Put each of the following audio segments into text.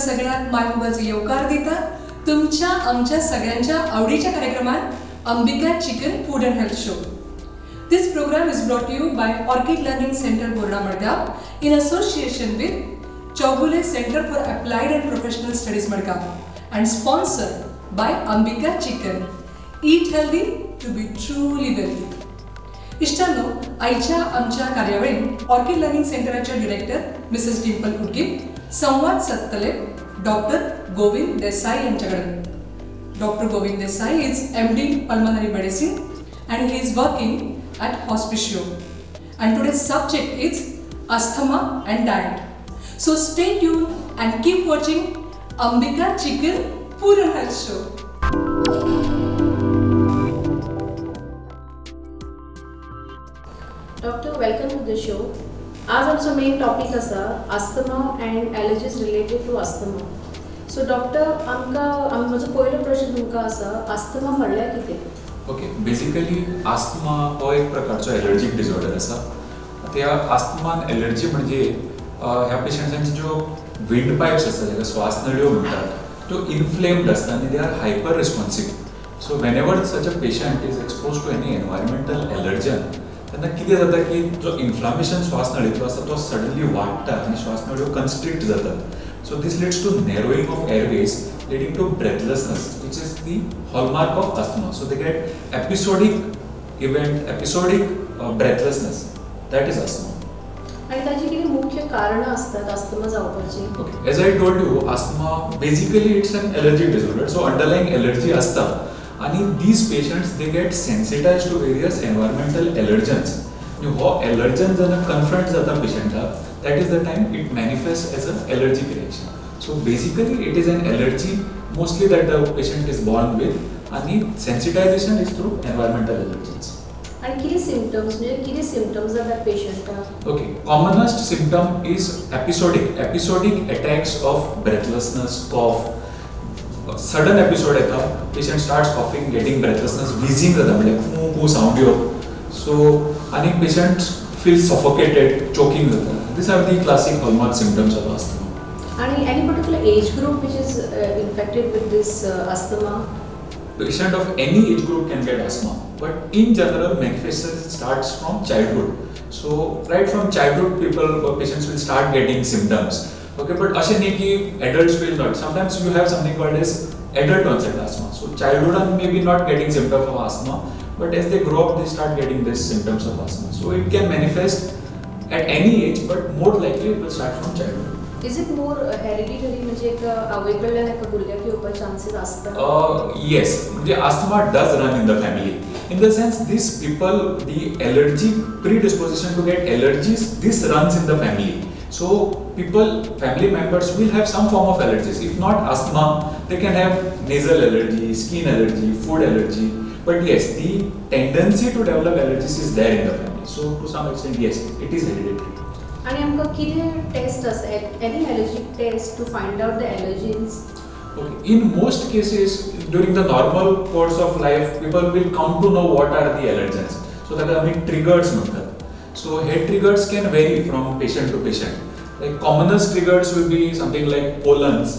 सगळ्यात मायमोगाचे येवकार दिता तुमच्या आमच्या सगळ्यांच्या आवडीच्या कार्यक्रमात Ambika chicken food and health show. This program is brought to you by Orchid Learning Center, Borna Madgaon in association with Chaubule Center for Applied and Professional Studies, Madgaon and sponsored by Ambika Chicken. Eat healthy to be truly wealthy. इष्टांनो, आईच्या आमच्या कार्यावळीत orchid learning सेंटरचे director Mrs Dimple उडकी संवाद साधतले doctor Govind Desai यांच्याकडे. Dr. Govind Dessai is MD Pulmonary Medicine and he is working at Hospicio. And today's subject is asthma and diet. So stay tuned and keep watching Ambika Chicken Food and Health Show. Doctor, welcome to the show. आज आमचो main topic आसा asthma and allergies related to asthma. So doctor, म्हजो पयलो प्रश्न तुमकां आसा, asthma म्हणल्यार कितें? ओके, बेसिकली आस्थमा हो एक प्रकारचो एलर्जीक डिसऑर्डर आसा. त्या आस्थमान एलर्जी म्हणजे ह्या पेशंटांची ज्यो विंड पायप्स आसतात जाका श्वास नळयो म्हणटात त्यो इन्फ्लेम्ड आसता आनी they are hyper responsive. So whenever such a patient is expose to any environmental allergen तेन्ना कितें जाता की जो इन्फ्लामेशन श्वास नळयेंतलो आसा तो सडनली वाडटा आनी श्वास नळयो कन्स्ट्रिक्ट जातात. So this leads to narrowing of airways, leading to breathlessness, which is the hallmark of asthma. So they get episodic breathlessness. That is asthma. आणि ताची किती मुख्य कारणं असतात asthma जावपाची? Okay, as I told you, asthma basically it's an allergic disorder. So underlying allergy असता, आणि these patients they get sensitized to various environmental allergens. हो allergen जेन्ना confront जाता पेशंटाक, that is the time it manifests as an allergic reaction. So basically it is an allergy mostly that the patient is born with, and sensitization is through environmental allergens. And किती symptoms म्हणजे किती symptoms जातात पेशंटाक? Okay, commonest symptom is episodic attacks of breathlessness, cough. Sudden episode येता, patient starts coughing, getting breathlessness, wheezing जाता म्हणजे खूप sound येता. So आणि patient feels suffocated, choking जाता. These are the classic hallmark symptoms of asthma. And any particular age group which is infected with this asthma? Patient of any age group can get asthma, but in general manifestation starts from childhood. So right from childhood patients will start getting symptoms. Okay, but ashe nahi ki adults will not. Sometimes you have something called as adult onset asthma. So childhood and maybe not getting symptoms of asthma, but as they grow up they start getting these symptoms of asthma. So it can manifest at any age, but more likely it will start from childhood. Is it more hereditary म्हणजे एक आवयकडल्यान एका भुरग्याक येवपाचे chances आसता? Yes, म्हणजे asthma does run in the family. In the sense, these people, the allergy predisposition to get allergies, this runs in the family. So family members will have some form of allergies. If not asthma, they can have nasal allergy, skin allergy, food allergy. But yes, the tendency to develop allergies is there in the family. So to some extent, yes, it is hereditary. आणि आमकां कितें test आसा? Any allergic test to find out the allergens? Okay. In most cases, during the normal course of life, people will come to know what are the allergens. So that are triggers म्हणतात. So head triggers can vary from patient to patient. Like commonest triggers will be something like pollens,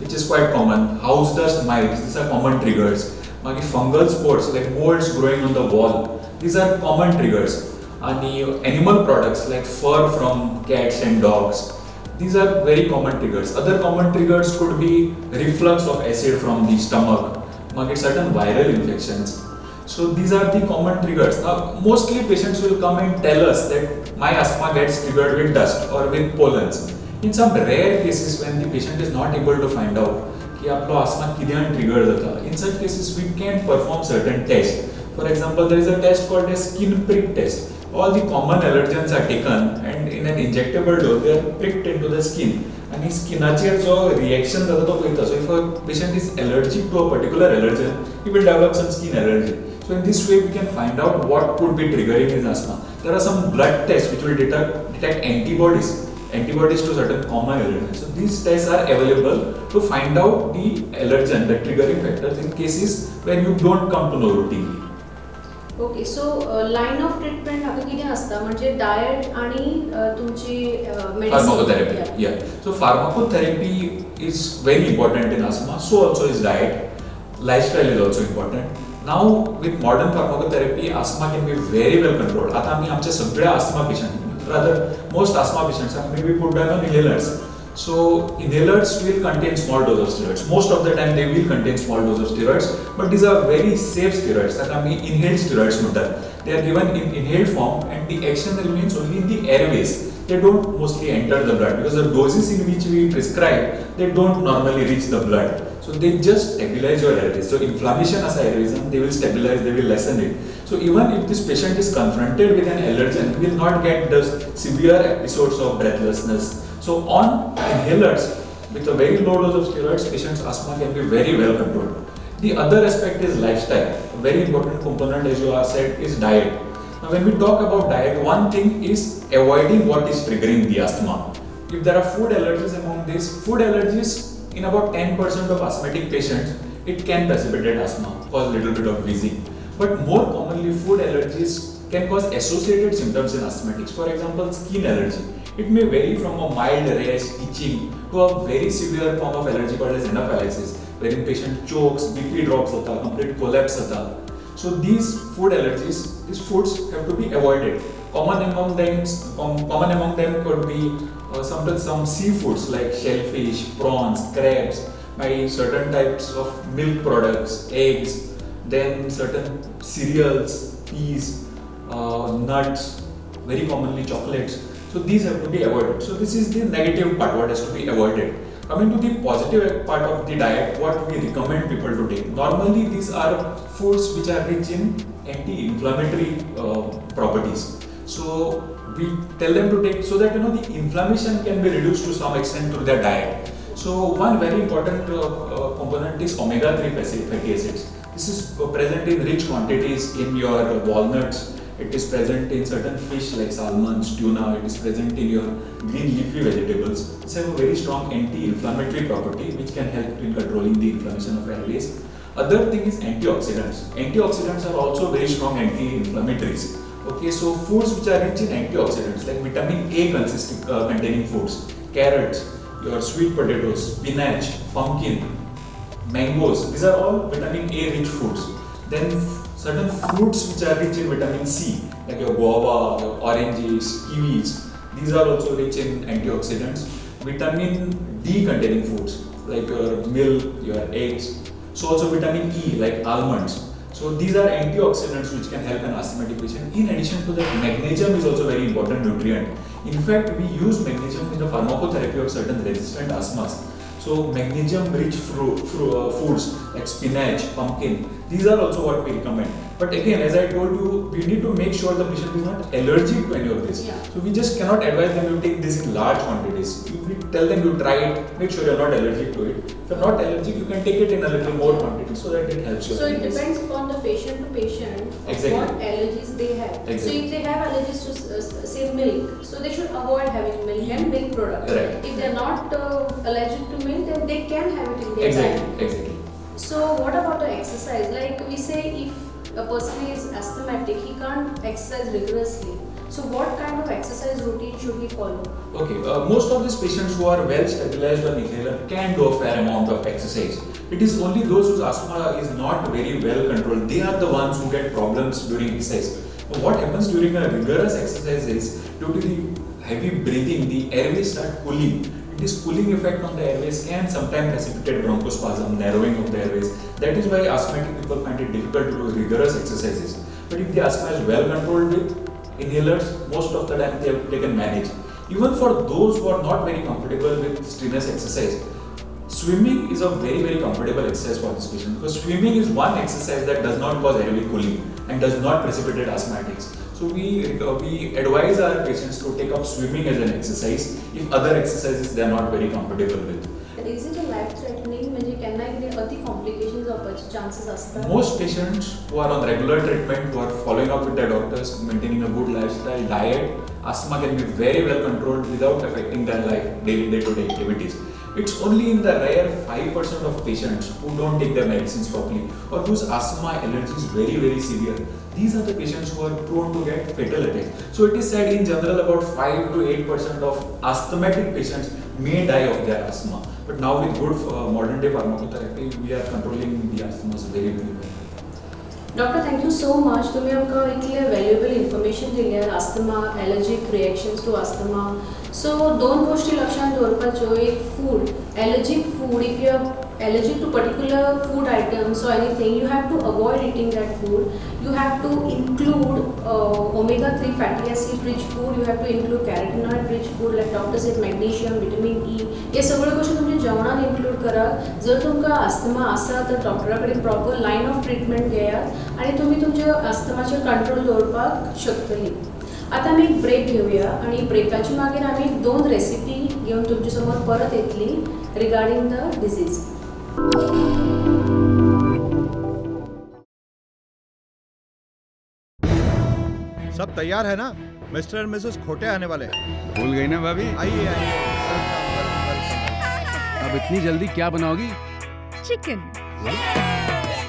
which is quite common. House dust mites, these are common triggers. Magi fungal spores like molds growing on the wall, these are common triggers. And animal products like fur from cats and dogs, these are very common triggers. Other common triggers could be reflux of acid from the stomach, magi certain viral infections. So these are the common triggers. Now mostly patients will come and tell us that my asthma gets triggered with dust or with pollens. In some rare cases when the patient is not able to find out ki aplo asthma kidyaan trigger jata, in such cases we can perform certain tests. For example, there is a test called as skin prick test. All the common allergens are taken and in an injectable dose they are pricked into the skin. And in skinachir jo reaction jata to hoita. So if a patient is allergic to a particular allergen, he will develop some skin allergy. So in this way we can find out what could be triggering his asthma. There are some blood tests which will detect antibodies to certain common allergens. So these tests are available to find out the allergen, the triggering factors in cases where you don't come to know routinely. Okay, so line of treatment हाका कितें आसता म्हणजे diet आणि तुमची Pharmacotherapy. Yeah. So pharmacotherapy is very important in asthma. So also is diet. Lifestyle is also important. Now with modern pharmacotherapy, asthma can be very well controlled. आता आम्ही आमच्या सगळ्या asthma patient, rather most asthma patients, we put them on inhalers. So inhalers will contain small dose of steroids. Most of the time they will contain small dose of steroids, but these are very safe steroids. That आम्ही inhaled steroids म्हणतात. They are given in inhaled form and the action remains only in the airways. They don't mostly enter the blood because the doses in which we prescribe, they don't normally reach the blood. So they just stabilize your airways. So inflammation as airways, they will stabilize, they will lessen it. So even if this patient is confronted with an allergen, he will not get the severe episodes of breathlessness. So on inhalers, with a very low dose of steroids, patients' asthma can be very well controlled. The other aspect is lifestyle. A very important component, as you have said, is diet. Now when we talk about diet, one thing is avoiding what is triggering the asthma. If there are food allergies among these, food allergies in about 10% of asthmatic patients, it can precipitate asthma, cause a little bit of wheezing. But more commonly, food allergies can cause associated symptoms in asthmatics. For example, skin allergy. It may vary from a mild rash, itching, to a very severe form of allergy called as anaphylaxis, wherein patient chokes, BP drops, complete collapse. So these food allergies, these foods have to be avoided. Common among them could be some seafoods like shellfish, prawns, crabs, by certain types of milk products, eggs, then certain cereals, peas, nuts, very commonly chocolates. So these have to be avoided. So this is the negative part, what has to be avoided. Coming to the positive part of the diet, what we recommend people to take. Normally these are foods which are rich in anti-inflammatory properties. So we tell them to take so that the inflammation can be reduced to some extent through their diet. So one very important component is omega-3 fatty acids. This is present in rich quantities in your walnuts. It is present in certain fish like salmon, tuna. It is present in your green leafy vegetables. These have a very strong anti-inflammatory property which can help in controlling the inflammation of airways. Other thing is antioxidants. Antioxidants are also very strong anti-inflammatories. Okay, so foods which are rich in antioxidants like vitamin A containing foods, carrots, your sweet potatoes, spinach, pumpkin, mangoes. These are all vitamin A rich foods. Then certain fruits which are rich in vitamin C, like your guava, your oranges, kiwis, these are also rich in antioxidants. Vitamin D containing foods, like your milk, your eggs. So also vitamin E, like almonds. So these are antioxidants which can help an asthmatic patient. In addition to that, magnesium is also a very important nutrient. In fact, we use magnesium in the pharmacotherapy of certain resistant asthmas. So magnesium rich foods like spinach, pumpkin, these are also what we recommend. But again, as I told you, we need to make sure the patient is not allergic to any of this. Yeah. So we just cannot advise them to take this in large quantities. We tell them you try it, make sure you are not allergic to it. If you are not allergic, you can take it in a little more quantity so that it helps you. So it depends upon the patient to patient Exactly. what allergies they have. Exactly. So if they have allergies to say milk, so they should avoid having milk and milk products. Correct. If they are not allergic to milk, then they can have it in their diet. Exactly. So what about the exercise? Like we say, if a person is asthmatic, he can't exercise rigorously. So what kind of exercise routine should he follow? Okay, most of these patients who are well stabilized on inhaler can do a fair amount of exercise. It is only those whose asthma is not very well controlled, they are the ones who get problems during exercise. But what happens during a rigorous exercise is, due to the heavy breathing, the airways start cooling. This cooling effect on the airways can sometimes precipitate bronchospasm, narrowing of the airways. That is why asthmatic people find it difficult to do rigorous exercises. But if the asthma is well controlled with inhalers, most of the time they can manage. Even for those who are not very comfortable with strenuous exercise, swimming is a very comfortable exercise for this patient, because swimming is one exercise that does not cause airway cooling and does not precipitate asthmatics. So we advise our patients to take up swimming as an exercise if other exercises they are not very comfortable with. And is it a life-threatening? म्हणजे केन्ना कितें अति complications जावपाचे chances असतात? Most patients who are on regular treatment, who are following up with their doctors, maintaining a good lifestyle, diet, asthma can be very well controlled without affecting their life, daily day-to-day activities. It's only in the rare 5% of patients who don't take their medicines properly or whose asthma allergy is very, very severe. These are the patients who are prone to get fatal attacks. So it is said in general about 5 to 8% of asthmatic patients may die of their asthma. But now with good modern day pharmacotherapy, we are controlling the asthmas very, very well. Doctor thank you so much. तुम्ही आमकां इतले valuable information दिल्यार asthma, allergic reactions to asthma. So दोन गोष्टी लक्षात दवरपाच्यो. एक food, allergic food. If you are allergic to particular food items or anything, you have to avoid eating that food. You have to include omega-3 fatty acid rich food. You have to include carotenoid rich food like doctor said, magnesium, vitamin E. हे सगळे गोष्टी तुमच्या जेवणात include करा. जर तुमकां asthma आसा तर डॉक्टरा कडेन प्रॉपर लायन ऑफ ट्रीटमेंट घेयात आणि तुम्ही तुमच्या अस्थमाचेर कंट्रोल दवरपाक शकतली. आता आमी एक ब्रेक घेऊया आणि ब्रेकाच्या मागीर आमी 2 रेसिपी घेऊन तुमच्या समोर परत येतली रिगार्डिंग द डिजीज. सब तैयार है ना? मिस्टर एंड मिसेस खोटे आने वाले हैं. भूल गई ना भाभी? आइए आइए. अब इतनी जल्दी क्या बनाओगी? चिकन.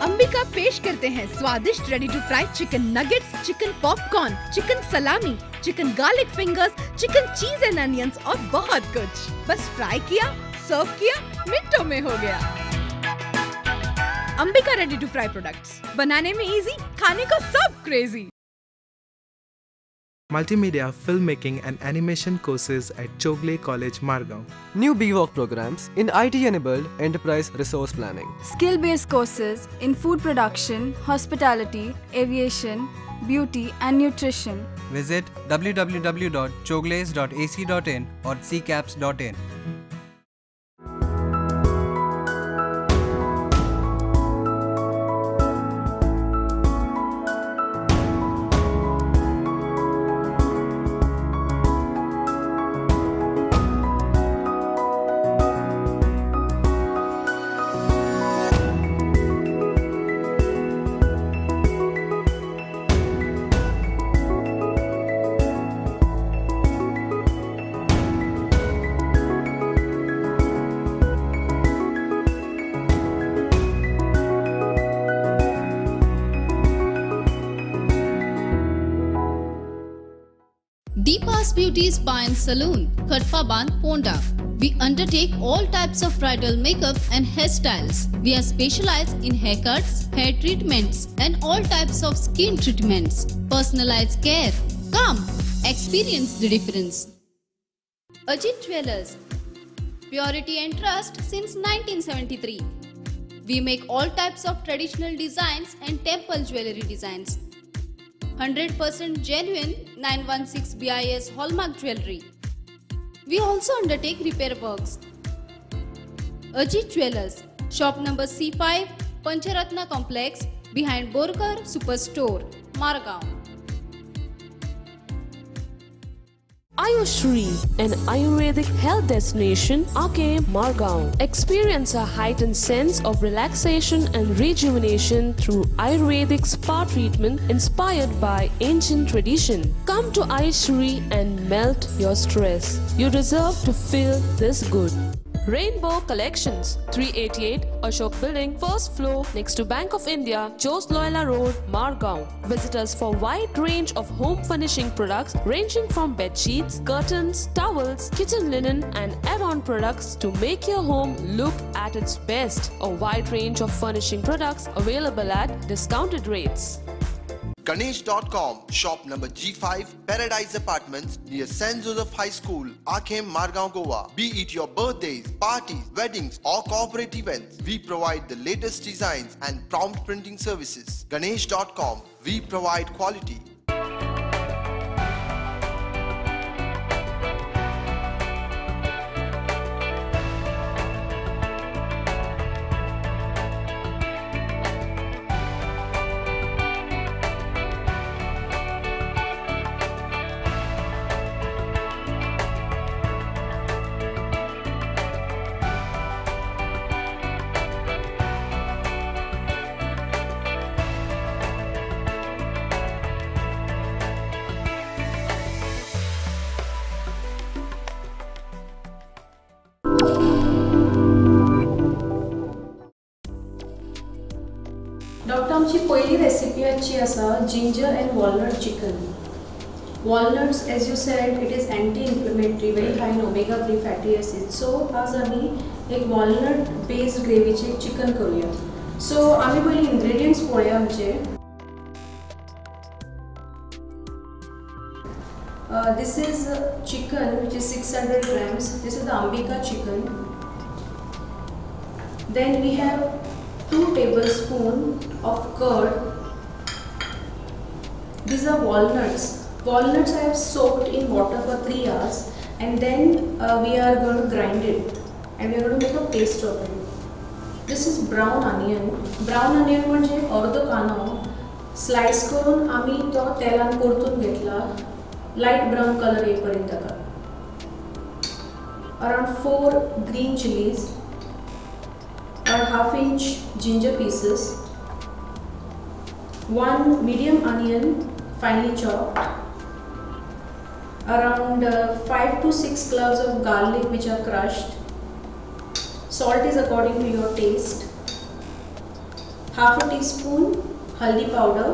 अंबिका पेश करते हैं स्वादिष्ट ready to fry chicken nuggets, chicken popcorn, chicken salami, chicken garlic fingers, chicken cheese and onions और बहुत कुछ. बस फ्राई किया, सर्व किया, मिनटों में हो गया. Ambika ready to fry products, बनाने में इजी, खाने को सब crazy. Multimedia, filmmaking and animation courses at Chogle College, Margao. New BVOC programs in IT-enabled enterprise resource planning. Skill-based courses in food production, hospitality, aviation, beauty and nutrition. Visit www.chogles.ac.in or ccaps.in. Deepa's Beauty Spa and Saloon, Khatpaban, Ponda. We undertake all types of bridal makeup and hairstyles. We are specialized in haircuts, hair treatments and all types of skin treatments. Personalized care. Come, experience the difference. Ajit Jewelers. Purity and trust since 1973. We make all types of traditional designs and temple jewelry designs. 100% genuine 916 BIS hallmark jewelry. We also undertake repair works. Ajit Jewelers, shop number C5, Pancharatna Complex, behind Borkar Superstore, Margao. Ayushri, an Ayurvedic health destination, Ake Margao. Experience a heightened sense of relaxation and rejuvenation through Ayurvedic spa treatment inspired by ancient tradition. Come to Ayushri and melt your stress. You deserve to feel this good. Rainbow Collections, 388 Ashok Building, first floor, next to Bank of India, Jos Loyola Road, Margao. Visit us for wide range of home furnishing products ranging from bed sheets, curtains, towels, kitchen linen and add-on products to make your home look at its best. A wide range of furnishing products available at discounted rates. Ganesh.com, shop number G5, Paradise Apartments near St. Joseph High School, Akem, Margao, Goa. Be it your birthdays, parties, weddings or corporate events, we provide the latest designs and prompt printing services. Ganesh.com, we provide quality. Recipe आजची आसा ginger and walnut chicken. Walnuts, as you said, it is anti-inflammatory, very high in omega-3 fatty acids. So आज आम्ही एक walnut based gravy चे chicken करूया. So आम्ही पहिले ingredients पळया आमचे. This is chicken which is 600 grams. This is the Ambika chicken. Then we have 2 tablespoons of curd. These are walnuts. Walnuts I have soaked in water for 3 hours, and then we are going to grind it and we are going to make a paste of it. This is brown onion. Brown onion म्हणजे अर्धो कानो slice करून आम्ही तो तेलान परतून घेतला light brown colour येईपर्यंत ताका. Around 4 green chilies, or ½ inch ginger pieces, 1 medium onion finely chopped, around 5 to 6 cloves of garlic which are crushed. Salt is according to your taste. ½ teaspoon haldi powder,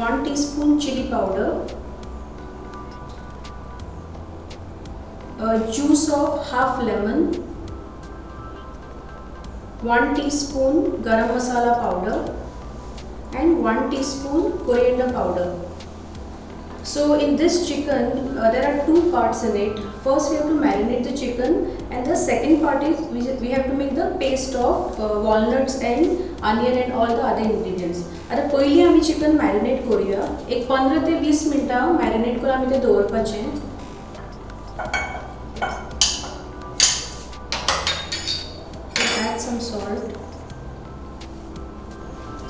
1 teaspoon chili powder, juice of half lemon, 1 teaspoon garam masala powder, and 1 teaspoon coriander powder. So in this chicken there are 2 parts in it. First we have to marinate the chicken, and the second part is we have to make the paste of walnuts and onion and all the other ingredients. आता पयली आमी chicken marinate करूया. एक 15 ते 20 मिनिटां marinate करून आमी ते दवरपाचें. Add some salt.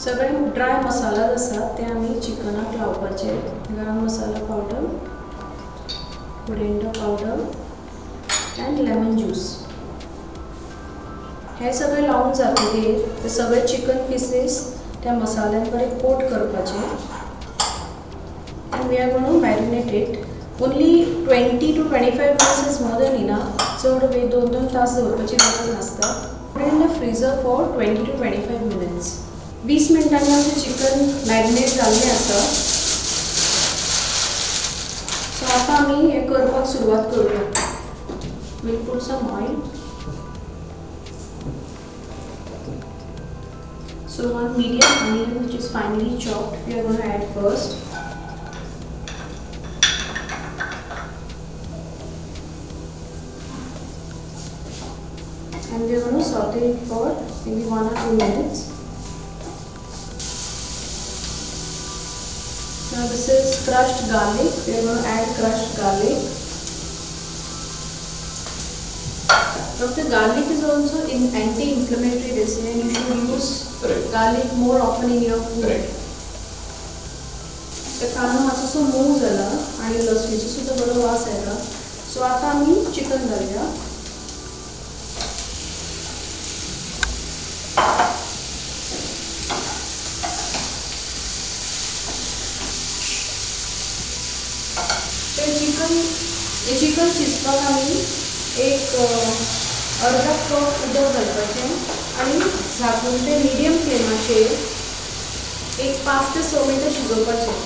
सगळे ड्राय मसाला आसा ते आमी चिकनाक लावपाचे. Garam masala powder, coriander powder and lemon juice. हे सगळे लावून जातकीर ते सगळे चिकन पीसेस त्या मसाल्यान बरे कोट करपाचे. And we are going to marinate it. Only 20 to 25 minutes is more than enough. चड वेळ 2-2 तास दवरपाची गरज नासता. Put it in the freezer for 20 to 25 minutes. 20 मिनिटांनी आमचे चिकन मॅरिनेट जाल्लें आसा. सो आता आमी हे करपाक सुरवात करूया. We'll put some oil. So 1 medium onion which is finely chopped we are going to add first. And we are going to saute it for maybe 1 or 2 minutes. Now this is crushed garlic. We are going to add crushed garlic. Doctor, garlic is also in anti-inflammatory Dessai, and you should use garlic more often in your food. तर कांदो मातसो move जाला आणि लसणीचो सुद्धा बरो वास येता. सो आता आमी चिकन घालूया. चिकन शिजपाक आमी एक अर्धा कप उदक घालपाचें आनी झाकून ते मिडियम फ्लेमाचेर एक 5 ते 6 मिनटां शिजोवपाचें.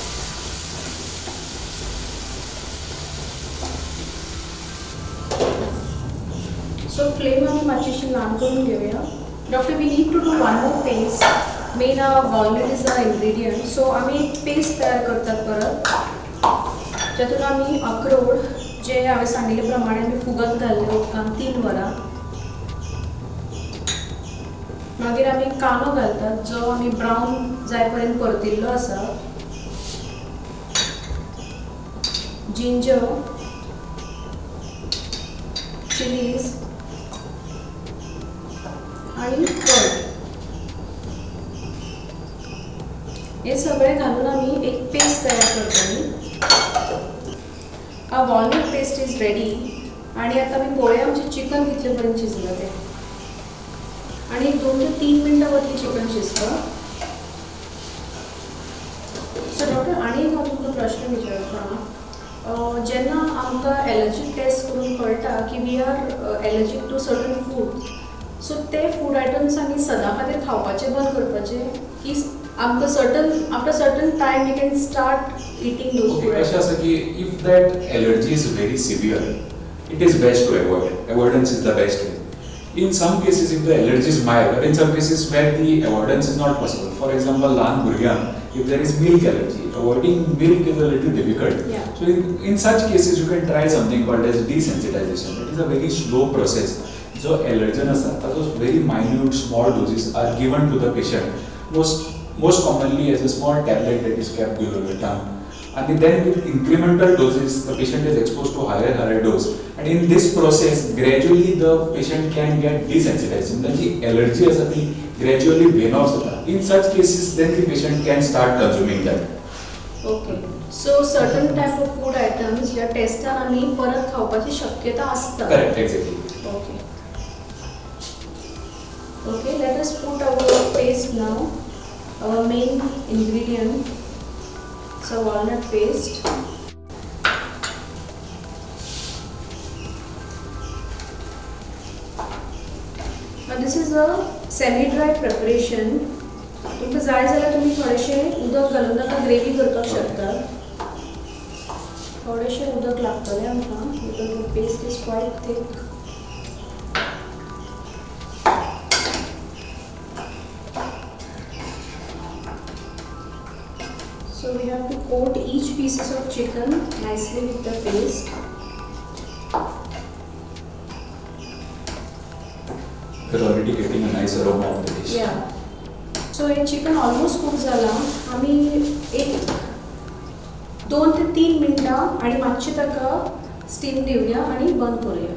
सो फ्लेम आमी मातशीशी ल्हान करून घेवया. Doctor, we need to do one more paste. Main walnut is a ingredient. So आमी एक पेस्ट तयार करतात परत. जातून आमी अक्रोड जे हांवें सांगिल्ले प्रमाणे आमी फुगत घाल्ले उदकान 3 वरां. मागीर आमी कांदो घालतात जो आमी ब्रावन जाय पर्यंत परतिल्लो आसा. जिंजर, चिलीज आणि कर्ड हे सगळे घालून आमी एक पेस्ट तयार करतली. आ वॉलनट पेस्ट इज रेडी. आणि आता आमी पळोवया आमचें चिकन कितले पर्यंत शिजलें तें. आणि 2 ते 3 मिनटां वतली चिकन शिजता. सो डॉक्टर, आनी एक हांव तुमकां प्रश्न विचारता. जेन्ना आमकां एलर्जीक टेस्ट करून कळटा की we are allergic to certain food, so so ते फूड आयटम्स आमी सदां खातीर खावपाचे बंद करपाचे की आमकां after certain time we can start eating those food कशें आसा की if that allergy is very severe it is best to avoid. Avoidance is the best way. In some cases, if the allergy is mild, or in some cases where the avoidance is not possible. For example, lan buryan, if there is milk allergy, avoiding milk is a little difficult. Yeah. So in such cases, you can try something called as desensitization. It is a very slow process. So allergen asa, those very minute, small doses are given to the patient. Most commonly as a small tablet that is kept below the tongue. And then with incremental doses, the patient is exposed to higher dose. And in this process, gradually the patient can get desensitized. And the allergy as a gradually wane off. In such cases, then the patient can start consuming that. Okay. So certain type of food items या टेस्टान आमी परत खावपाची शक्यता आसता. Correct, exactly. Okay. Okay, let us put our paste now. Our main ingredient. So walnut paste. Now this is a semi-dry preparation. तुमकां जाय जाल्यार तुमी थोडेशें उदक घालून ताका ग्रेवी करपाक शकता. थोडेशें उदक लागतलें आमकां because the paste is quite thick. So we have to coat each pieces of chicken nicely with the paste. You're already getting a nice aroma of the dish. Yeah. So hey chicken almost cook जाला. आमी एक 2 ते 3 मिनटां आणि मातशी ताका steam Divya आणि बंद करूया.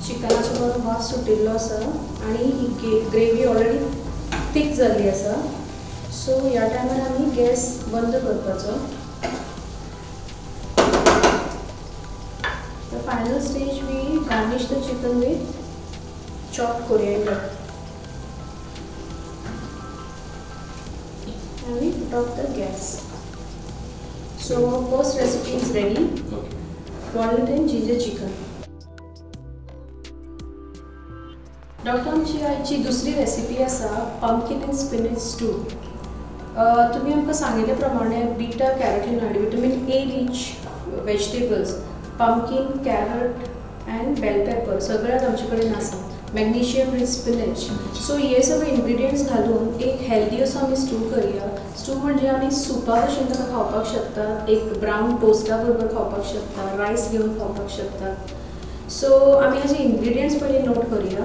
चिकनाचो बरो वास सुटिल्लो आसा आणि ही ग्रेवी ऑलरेडी थिक जाल्ली आसा. सो ह्या टायमार आमी गॅस बंद करपाचो. The final stage we garnish the chicken with chopped coriander. And we put off the gas. So our first recipe is ready. Okay. Walnut and ginger chicken. Doctor आमची आयची दुसरी रेसिपी आसा pumpkin and spinach stew. तुम्ही आमकां सांगिल्ले प्रमाणे beta carotene आणि vitamin A rich vegetables pumpkin, carrot and bell pepper सगळ्यात आमचे कडेन आसा. Magnesium rich spinach. सो हे सगळे इंग्रेडियंट्स घालून एक हेल्दी असो आमी स्टू करूया. स्टू म्हणजे आमी सुपा भशेन ताका खावपाक शकतात, एक ब्रावन टोस्टा बरोबर खावपाक शकतात, रायस घेवन खावपाक शकतात. सो आमी हेजे इंग्रेडियंट्स पयलीं नोट करूया.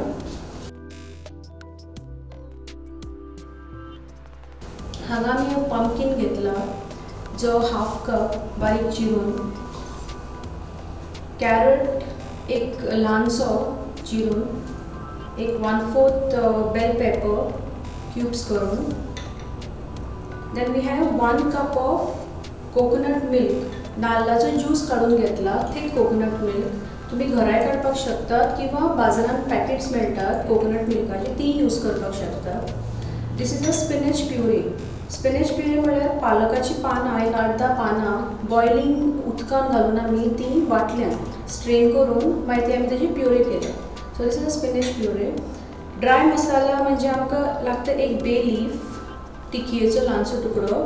हांगा आमी पंपकीन घेतला जो 1/2 कप बारीक चिरून, कॅरट एक ल्हानसो चिरून, एक 1/4 बेल पेपर क्यूब्स करून, then we have 1 cup of coconut milk, नाल्लाचो ज्यूस काढून घेतला, थिक कोकोनट मिल्क. तुम्ही घराय काडपाक शकतात किंवा बाजारात पॅकेट्स मेळटात कोकोनट मिल्काचे, ती यूज करपाक शकतात. This is a spinach puree. Spinach puree म्हळ्यार पालकाची पानां, एक 8-10 पानां बॉयलिंग उदकान घालून आमी ती वाटल्यान स्ट्रेन करून मागीर ती आमी तेजी प्युरी केल्या. So this is a spinach puree. Dry masala म्हणजे आमकां लागता एक बे लीफ, तिखयेचो ल्हानसो तुकडो,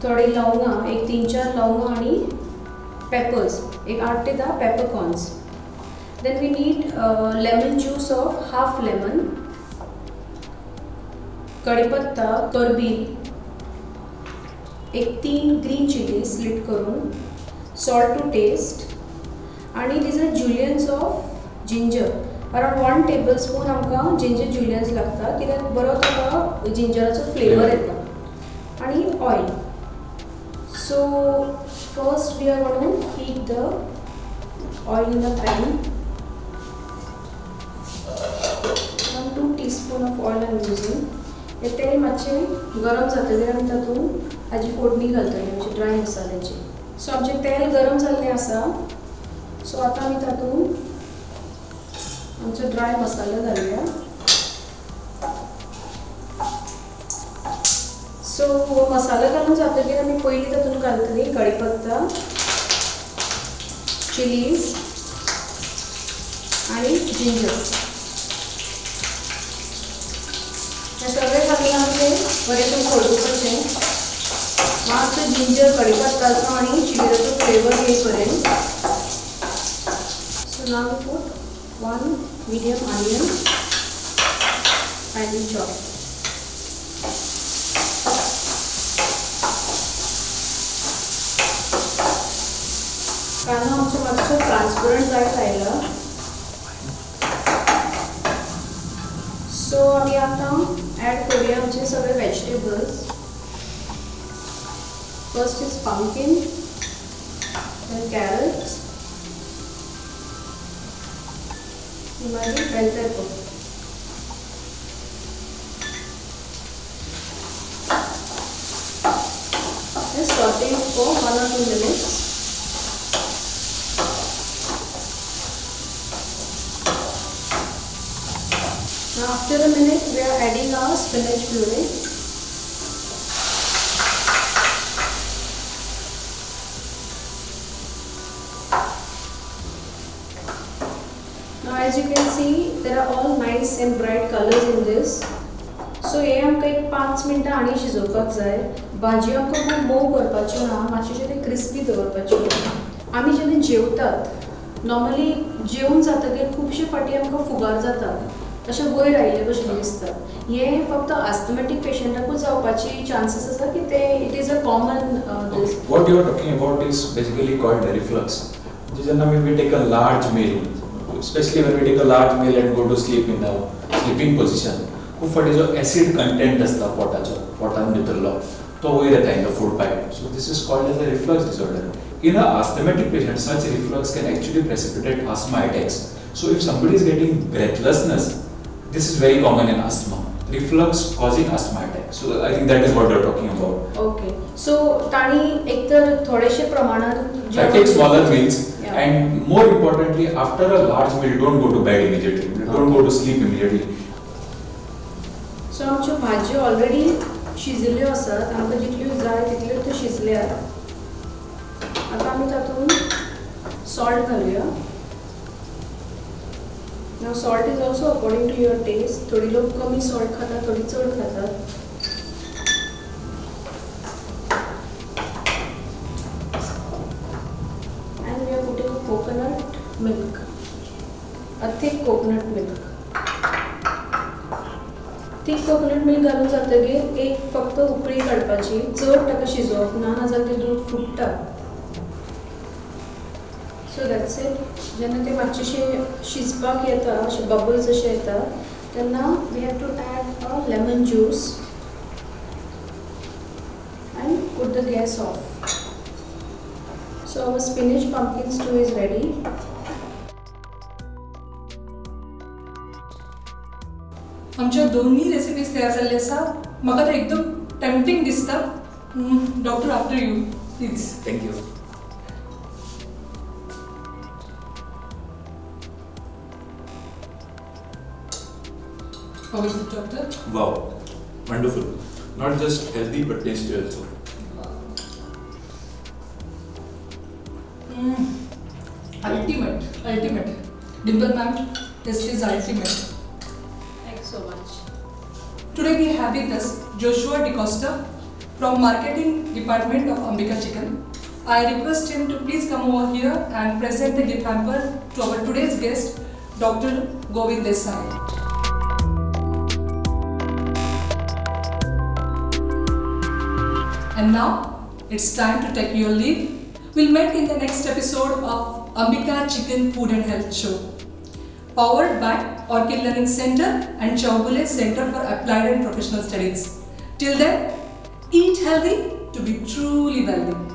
थोडी लवंगां, एक 3-4 लवंगां आणि पेपर्स, एक 8 ते 10 peppercorns. Then we need lemon juice of 1/2 lemon, कढीपत्ता, करबील, एक 3 ग्रीन चिली स्लिट करून, सॉल्ट टू टेस्ट, आणि these are juliennes of ginger. Around 1 tablespoon आमकां जिंजर जुलियन्स लागता कित्याक बरो ताका जिंजराचो फ्लेवर येता. आणि oil. So first we are going to heat the oil in the pan. 1-2 teaspoon of oil I am using. हे तेल मातशें गरम जातकीर आमी तातूंत हाजी फोडणी घालतली आमची ड्राय मसाल्याची. सो आमचें तेल गरम जाल्लें आसा. सो आतां आमी तातूंत आमचो ड्राय मसालो घालुया. सो हो मसालो घालून जातकीर आमी पयलीं तातूंत घालतली कढीपत्ता, चिलीज आणि जिंजर हे सगळे घालून आमचे बरेच खळदुपाचें मातसो जिंजर कढीपत्ताचो आणि चिवीराचो फ्लेवर येईपर्यंत. सो now we put 1 medium onion and chop. कांदो आमचो मातसो ट्रान्सपरंट जायत आयला. सो आमी आतां ॲड करूया आमचे सगळे vegetables. First is pumpkin, then carrots, मागीर bell pepper. Just saute it for 1 or 2 minutes. Now after a minute we are adding our spinach puree. Now as you can see there are all nice and bright colors in this. So हे आमकां एक 5 मिनटां आनी शिजोवपाक जाय. भाजी आमकां खूब mauve करपाच्यो ना, मातशें ते क्रिस्पी दवरपाच्यो. आमी जेन्ना जेवतात नॉर्मली जेवून जातकीर खुबशे फाटी आमकां फुगार जाता, अशें वयर आयिल्ले भशेन दिसता. हें फक्त आस्थमॅटीक पेशंटाकूच जावपाची चान्सीस आसा की ते it is a common this. What you are talking about is basically called reflux. When we take a large meal, especially when we take a large meal and go to sleep in the sleeping position, खूब फाटी जो acid content आसता पोटान भितरलो तो वयर येता in the food pipe. So this is called as a reflux disorder. In a asthmatic patient, such reflux can actually precipitate asthma attacks. So if somebody is getting breathlessness, this is very common in asthma. Reflux causing asthma attack. So I think that is what you're talking about. Okay. So ताणी एकतर थोडेशे प्रमाणात take smaller meals, and more importantly, after a large meal, don't go to bed immediately. Don't go to sleep immediately. So आमच्यो भाज्यो already शिजल्यो आसात, आमकां जितल्यो जाय तितल्यो त्यो शिजल्यात. आतां आमी तातूंत salt घालुया. Now salt is also according to your taste. थोडी लोक कमी सॉल्ट खातात, थोडी चड खातात. And we are putting coconut milk, a thick coconut milk. thick coconut milk घालून जातकीर एक फक्त उकळी काडपाची, चड ताका शिजोवप ना, नाजाल्यार तें दूध फुट्टा. So that's it. जेन्ना ते मातशें शिजपाक येता, अशे बबल्स अशे येता, तेन्ना we have to add a lemon juice and put the gas off. So our spinach pumpkin stew is ready. आमच्या दोन्ही रेसिपीज तयार जाल्ले आसा. म्हाका तर एकदम टेम्पटिंग दिसता. Doctor after you please. Thank you. How is it, doctor? Wow, wonderful. Not just healthy but tasty also. Ultimate. Dimple ma'am, this is ultimate. Thanks so much. Today we have with us Joshua DeCosta from Marketing Department of Ambika Chicken. I request him to please come over here and present the gift hamper to our today's guest, Dr. Govind Dessai. And now it's time to take your leave. We'll meet in the next episode of Ambika Chicken Food and Health Show, powered by Orchid Learning Center and Chaubule Center for Applied and Professional Studies. Till then, eat healthy to be truly wealthy.